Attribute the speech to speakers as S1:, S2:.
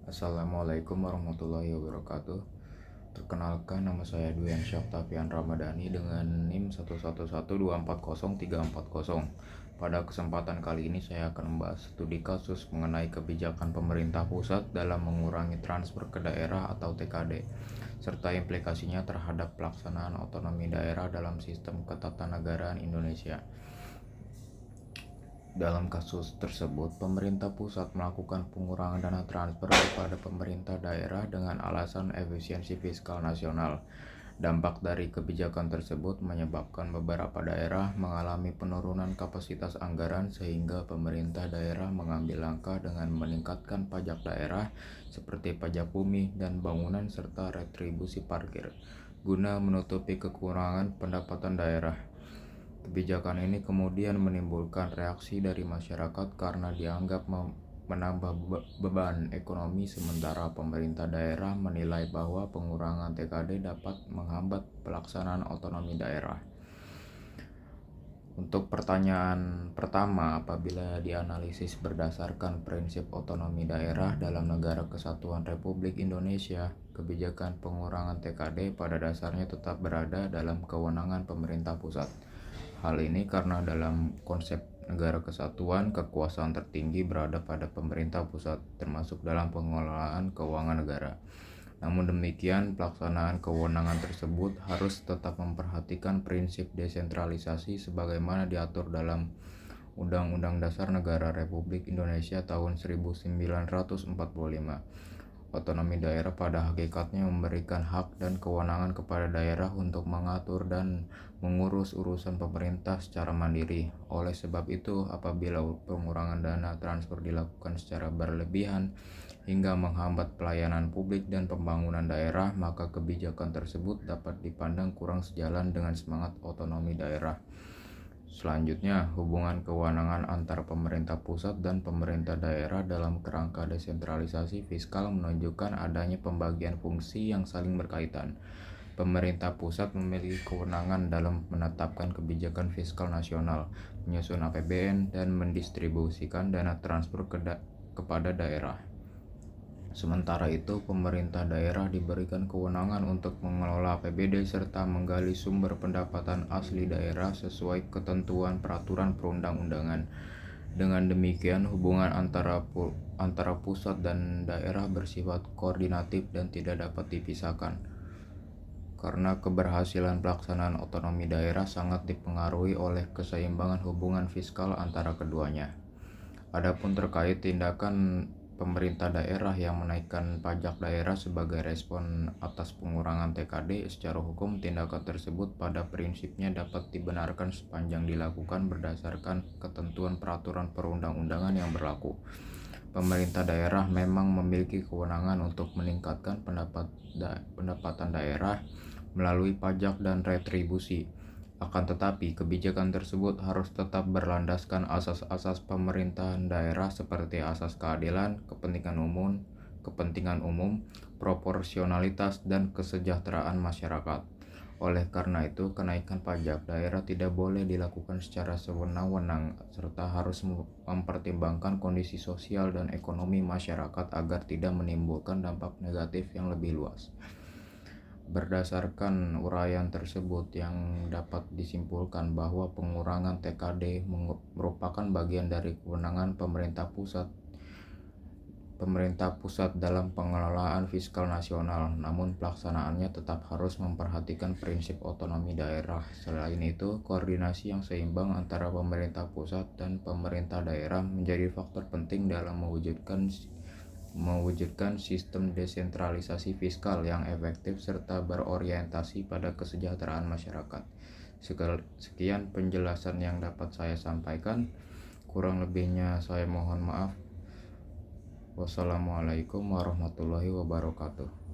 S1: Assalamualaikum warahmatullahi wabarakatuh. Perkenalkan, nama saya Dwi Syaftafian Ramadhani dengan NIM 111240340. Pada kesempatan kali ini saya akan membahas studi kasus mengenai kebijakan pemerintah pusat dalam mengurangi transfer ke daerah atau TKD, serta implikasinya terhadap pelaksanaan otonomi daerah dalam sistem ketatanegaraan Indonesia. Dalam kasus tersebut, pemerintah pusat melakukan pengurangan dana transfer kepada pemerintah daerah dengan alasan efisiensi fiskal nasional. Dampak dari kebijakan tersebut menyebabkan beberapa daerah mengalami penurunan kapasitas anggaran sehingga pemerintah daerah mengambil langkah dengan meningkatkan pajak daerah seperti pajak bumi dan bangunan serta retribusi parkir guna menutupi kekurangan pendapatan daerah. Kebijakan ini kemudian menimbulkan reaksi dari masyarakat karena dianggap menambah beban ekonomi, sementara pemerintah daerah menilai bahwa pengurangan TKD dapat menghambat pelaksanaan otonomi daerah. Untuk pertanyaan pertama, apabila dianalisis berdasarkan prinsip otonomi daerah dalam Negara Kesatuan Republik Indonesia, kebijakan pengurangan TKD pada dasarnya tetap berada dalam kewenangan pemerintah pusat. Hal ini karena dalam konsep negara kesatuan, kekuasaan tertinggi berada pada pemerintah pusat, termasuk dalam pengelolaan keuangan negara. Namun demikian, pelaksanaan kewenangan tersebut harus tetap memperhatikan prinsip desentralisasi sebagaimana diatur dalam Undang-Undang Dasar Negara Republik Indonesia tahun 1945. Otonomi daerah pada hakikatnya memberikan hak dan kewenangan kepada daerah untuk mengatur dan mengurus urusan pemerintah secara mandiri. Oleh sebab itu, apabila pengurangan dana transfer dilakukan secara berlebihan hingga menghambat pelayanan publik dan pembangunan daerah, maka kebijakan tersebut dapat dipandang kurang sejalan dengan semangat otonomi daerah. Selanjutnya, hubungan kewenangan antara pemerintah pusat dan pemerintah daerah dalam kerangka desentralisasi fiskal menunjukkan adanya pembagian fungsi yang saling berkaitan. Pemerintah pusat memiliki kewenangan dalam menetapkan kebijakan fiskal nasional, menyusun APBN, dan mendistribusikan dana transfer kepada daerah. Sementara itu, pemerintah daerah diberikan kewenangan untuk mengelola APBD serta menggali sumber pendapatan asli daerah sesuai ketentuan peraturan perundang-undangan. Dengan demikian, hubungan antara pusat dan daerah bersifat koordinatif dan tidak dapat dipisahkan. Karena keberhasilan pelaksanaan otonomi daerah sangat dipengaruhi oleh keseimbangan hubungan fiskal antara keduanya. Adapun terkait tindakan pemerintah daerah yang menaikkan pajak daerah sebagai respon atas pengurangan TKD, secara hukum tindakan tersebut pada prinsipnya dapat dibenarkan sepanjang dilakukan berdasarkan ketentuan peraturan perundang-undangan yang berlaku. Pemerintah daerah memang memiliki kewenangan untuk meningkatkan pendapatan daerah melalui pajak dan retribusi. Akan tetapi, kebijakan tersebut harus tetap berlandaskan asas-asas pemerintahan daerah seperti asas keadilan, kepentingan umum, proporsionalitas, dan kesejahteraan masyarakat. Oleh karena itu, kenaikan pajak daerah tidak boleh dilakukan secara sewenang-wenang serta harus mempertimbangkan kondisi sosial dan ekonomi masyarakat agar tidak menimbulkan dampak negatif yang lebih luas. Berdasarkan uraian tersebut, yang dapat disimpulkan bahwa pengurangan TKD merupakan bagian dari kewenangan pemerintah pusat dalam pengelolaan fiskal nasional, namun pelaksanaannya tetap harus memperhatikan prinsip otonomi daerah. Selain itu, koordinasi yang seimbang antara pemerintah pusat dan pemerintah daerah menjadi faktor penting dalam mewujudkan sistem desentralisasi fiskal yang efektif serta berorientasi pada kesejahteraan masyarakat. Sekian penjelasan yang dapat saya sampaikan. Kurang lebihnya saya mohon maaf. Wassalamualaikum warahmatullahi wabarakatuh.